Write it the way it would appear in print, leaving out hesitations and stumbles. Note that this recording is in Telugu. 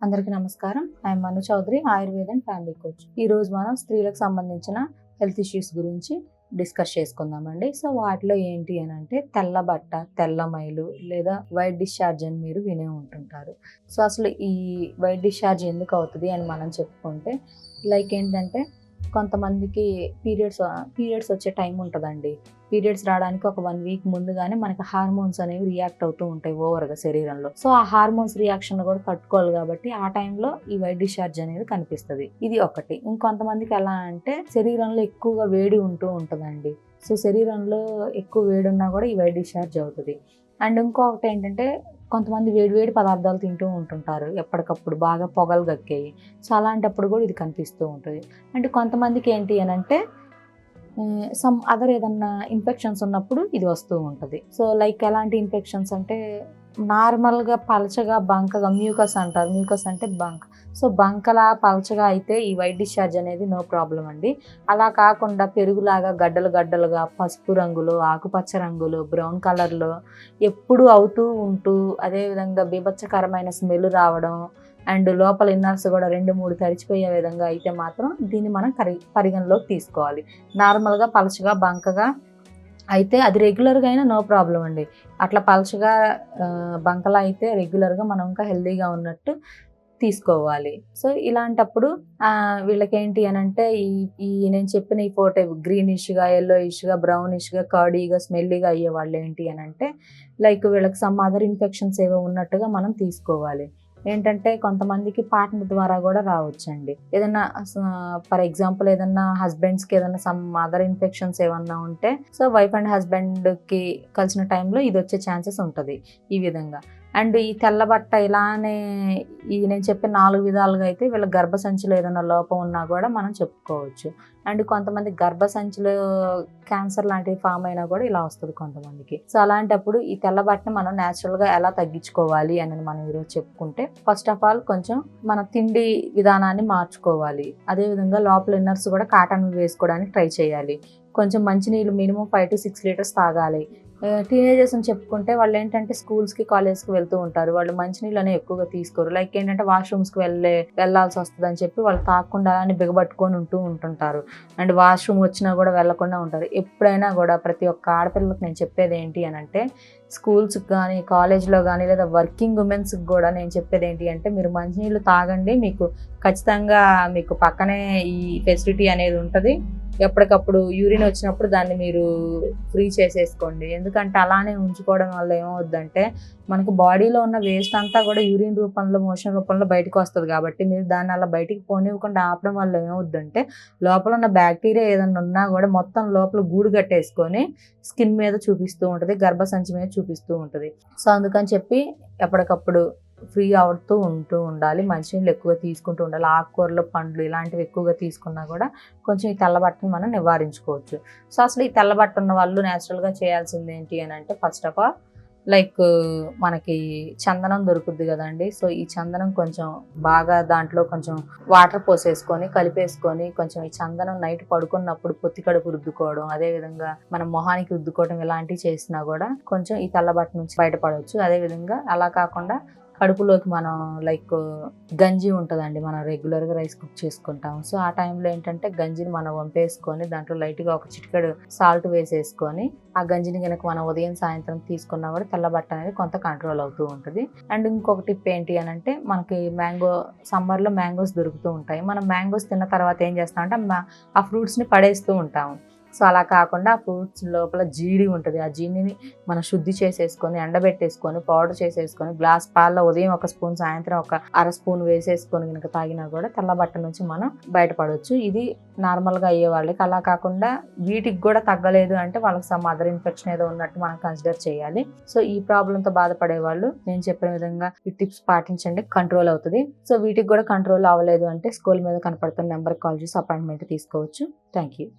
అందరికీ నమస్కారం. I'm Manu Chaudhary, Ayurveda and family coach. ఈరోజు మనం స్త్రీలకు సంబంధించిన హెల్త్ ఇష్యూస్ గురించి డిస్కస్ చేసుకుందామండి. సో వాటిలో ఏంటి అని అంటే తెల్ల బట్ట, తెల్ల మైలు లేదా వైట్ డిశ్చార్జ్ అని మీరు వినే ఉంటుంటారు. సో అసలు ఈ వైట్ డిశ్చార్జ్ ఎందుకు అవుతుంది అని మనం చెప్పుకుంటే లైక్ ఏంటంటే కొంతమందికి పీరియడ్స్ వచ్చే టైం ఉంటుందండి. పీరియడ్స్ రావడానికి ఒక 1 వీక్ ముందుగానే మనకి హార్మోన్స్ అనేవి రియాక్ట్ అవుతూ ఉంటాయి ఓవర్గా శరీరంలో. సో ఆ హార్మోన్స్ రియాక్షన్ కూడా తట్టుకోవాలి కాబట్టి ఆ టైంలో ఈ వైట్ డిశ్చార్జ్ అనేది కనిపిస్తుంది. ఇది ఒకటి. ఇంకొంతమందికి ఎలా అంటే శరీరంలో ఎక్కువగా వేడి ఉంటూ ఉంటుందండి. సో శరీరంలో ఎక్కువ వేడి ఉన్నా కూడా ఈ వైట్ డిశ్చార్జ్ అవుతుంది. అండ్ ఇంకొకటి ఏంటంటే కొంతమంది వేడి పదార్థాలు తింటూ ఉంటుంటారు ఎప్పటికప్పుడు, బాగా పొగలు గక్కేయి. సో అలాంటప్పుడు కూడా ఇది కనిపిస్తూ ఉంటుంది. అండ్ కొంతమందికి ఏంటి అని అంటే సమ్ అదర్ ఏదన్నా ఇన్ఫెక్షన్స్ ఉన్నప్పుడు ఇది వస్తూ ఉంటుంది. సో లైక్ ఎలాంటి ఇన్ఫెక్షన్స్ అంటే నార్మల్గా పలచగా బంకగా మ్యూకస్ అంటారు. మ్యూకస్ అంటే బంక్. సో బంకలా పలచగా అయితే ఈ వైట్ డిశ్చార్జ్ అనేది నో ప్రాబ్లం అండి. అలా కాకుండా పెరుగులాగా గడ్డలుగా పసుపు రంగులో, ఆకుపచ్చ రంగులో, బ్రౌన్ కలర్లో ఎప్పుడు అవుతూ ఉంటూ అదేవిధంగా బీభత్సకరమైన స్మెల్ రావడం అండ్ లోపల ఇన్నర్స్ కూడా 2-3 తడిచిపోయే విధంగా అయితే మాత్రం దీన్ని మనం పరిగణలోకి తీసుకోవాలి. నార్మల్గా పలచగా బంకగా అయితే అది రెగ్యులర్గా అయినా నో ప్రాబ్లం అండి. అట్లా పలచగా బంకలా అయితే రెగ్యులర్గా మనం ఇంకా హెల్దీగా ఉన్నట్టు తీసుకోవాలి. సో ఇలాంటప్పుడు వీళ్ళకేంటి అని అంటే ఈ నేను చెప్పిన ఈ 4 టైప్ గ్రీనిష్గా, యెల్లోయిష్గా, బ్రౌనిష్గా, కర్డీగా, స్మెల్లీగా అయ్యే వాళ్ళు ఏంటి అని అంటే లైక్ వీళ్ళకి సమ్ అదర్ ఇన్ఫెక్షన్స్ ఏవో ఉన్నట్టుగా మనం తీసుకోవాలి. ఏంటంటే కొంతమందికి పార్ట్నర్ ద్వారా కూడా రావచ్చండి. ఏదన్నా ఫర్ ఎగ్జాంపుల్ ఏదన్నా హస్బెండ్స్కి ఏదన్నా సమ్ అదర్ ఇన్ఫెక్షన్స్ ఏమన్నా ఉంటే సో వైఫ్ అండ్ హస్బెండ్కి కలిసిన టైంలో ఇది వచ్చే ఛాన్సెస్ ఉంటుంది ఈ విధంగా. అండ్ ఈ తెల్లబట్ట ఇలానే నేను చెప్పిన 4 విధాలుగా అయితే వీళ్ళ గర్భసంచిలో ఏదైనా లోపం ఉన్నా కూడా మనం చెప్పుకోవచ్చు. అండ్ కొంతమంది గర్భసంచిలో క్యాన్సర్ లాంటివి ఫామ్ అయినా కూడా ఇలా వస్తుంది కొంతమందికి. సో అలాంటప్పుడు ఈ తెల్లబట్టని మనం న్యాచురల్గా ఎలా తగ్గించుకోవాలి అని మనం ఈరోజు చెప్పుకుంటే ఫస్ట్ ఆఫ్ ఆల్ కొంచెం మన తిండి విధానాన్ని మార్చుకోవాలి. అదేవిధంగా లోపల ఇన్నర్స్ కూడా కాటన్ వేసుకోవడానికి ట్రై చేయాలి. కొంచెం మంచినీళ్ళు మినిమం 5 to 6 లీటర్స్ తాగాలి. టీనేజర్స్ అని చెప్పుకుంటే వాళ్ళు ఏంటంటే స్కూల్స్కి కాలేజ్కి వెళ్తూ ఉంటారు. వాళ్ళు మంచినీళ్ళు అనేవి ఎక్కువగా తీసుకోరు. లైక్ ఏంటంటే వాష్రూమ్స్కి వెళ్ళాల్సి వస్తుంది అని చెప్పి వాళ్ళు తాగకుండా అలానే బిగబట్టుకొని ఉంటుంటారు. అండ్ వాష్రూమ్ వచ్చినా కూడా వెళ్ళకుండా ఉంటారు. ఎప్పుడైనా కూడా ప్రతి ఒక్క ఆడపిల్లలకు నేను చెప్పేది ఏంటి అని అంటే స్కూల్స్కి కానీ, కాలేజ్లో కానీ లేదా వర్కింగ్ ఉమెన్స్కి కూడా నేను చెప్పేది ఏంటి అంటే మీరు మంచినీళ్ళు తాగండి. మీకు ఖచ్చితంగా మీకు పక్కనే ఈ ఫెసిలిటీ అనేది ఉంటుంది. ఎప్పటికప్పుడు యూరిన్ వచ్చినప్పుడు దాన్ని మీరు ఫ్రీ చేసేసుకోండి. ఎందుకంటే అలానే ఉంచుకోవడం వల్ల ఏమవుద్దంటే మనకు బాడీలో ఉన్న వేస్ట్ అంతా కూడా యూరిన్ రూపంలో, మోషన్ రూపంలో బయటకు వస్తుంది. కాబట్టి మీరు దాన్ని అలా బయటికి పోనివ్వకుండా ఆపడం వల్ల ఏమవుద్దంటే లోపల ఉన్న బ్యాక్టీరియా ఏదైనా ఉన్నా కూడా మొత్తం లోపల గూడు కట్టేసుకొని స్కిన్ మీద చూపిస్తూ ఉంటుంది, గర్భసంచి మీద చూపిస్తూ ఉంటుంది. సో అందుకని చెప్పి ఎప్పటికప్పుడు ఫ్రీ అవుతూ ఉండాలి. మంచినీళ్ళు ఎక్కువ తీసుకుంటూ ఉండాలి. ఆకుకూరలు, పండ్లు ఇలాంటివి ఎక్కువగా తీసుకున్నా కూడా కొంచెం ఈ తెల్లబట్టను మనం నివారించుకోవచ్చు. సో అసలు ఈ తెల్లబట్ట ఉన్న వాళ్ళు న్యాచురల్గా చేయాల్సింది ఏంటి అని అంటే ఫస్ట్ ఆఫ్ ఆల్ లైక్ మనకి చందనం దొరుకుద్ది కదండి. సో ఈ చందనం కొంచెం బాగా దాంట్లో కొంచెం వాటర్ పోసేసుకొని కలిపేసుకొని కొంచెం ఈ చందనం నైట్ పడుకున్నప్పుడు పొత్తి కడుపు రుద్దుకోవడం, అదేవిధంగా మనం మొహానికి రుద్దుకోవడం ఇలాంటివి చేసినా కూడా కొంచెం ఈ తెల్లబట్ట నుంచి బయటపడవచ్చు. అదేవిధంగా అలా కాకుండా కడుపులోకి మనం లైక్ గంజి ఉంటుందండి, మనం రెగ్యులర్గా రైస్ కుక్ చేసుకుంటాం. సో ఆ టైంలో ఏంటంటే గంజిని మనం వంపేసుకొని దాంట్లో లైట్గా ఒక చిటికెడు సాల్ట్ వేసేసుకొని ఆ గంజిని కనుక మనం ఉదయం సాయంత్రం తీసుకున్నా కూడా తెల్లబట్ట అనేది కొంత కంట్రోల్ అవుతూ ఉంటుంది. అండ్ ఇంకొక టిప్ ఏంటి అని అంటే మనకి సమ్మర్లో మ్యాంగోస్ దొరుకుతూ ఉంటాయి. మనం మ్యాంగోస్ తిన్న తర్వాత ఏం చేస్తామంటే ఆ ఫ్రూట్స్ని పడేస్తూ ఉంటాము. సో అలా కాకుండా ఆ ఫ్రూట్స్ లోపల జీడి ఉంటుంది. ఆ జీడిని మనం శుద్ధి చేసేసుకొని ఎండబెట్టేసుకొని పౌడర్ చేసేసుకొని గ్లాస్ పాలలో ఉదయం 1 స్పూన్, సాయంత్రం 1/2 స్పూన్ వేసేసుకొని కనుక తాగినా కూడా తెల్లబట్ట నుంచి మనం బయటపడవచ్చు. ఇది నార్మల్గా అయ్యే వాళ్ళకి. అలా కాకుండా వీటికి కూడా తగ్గలేదు అంటే వాళ్ళకి సమ్ అదర్ ఇన్ఫెక్షన్ ఏదో ఉన్నట్టు మనం కన్సిడర్ చేయాలి. సో ఈ ప్రాబ్లంతో బాధపడే వాళ్ళు నేను చెప్పిన విధంగా ఈ టిప్స్ పాటించండి, కంట్రోల్ అవుతుంది. సో వీటికి కూడా కంట్రోల్ అవ్వలేదు అంటే స్కూల్ మీద కనపడుతున్న నెంబర్కి కాల్ చేసి అపాయింట్మెంట్ తీసుకోవచ్చు. Thank you.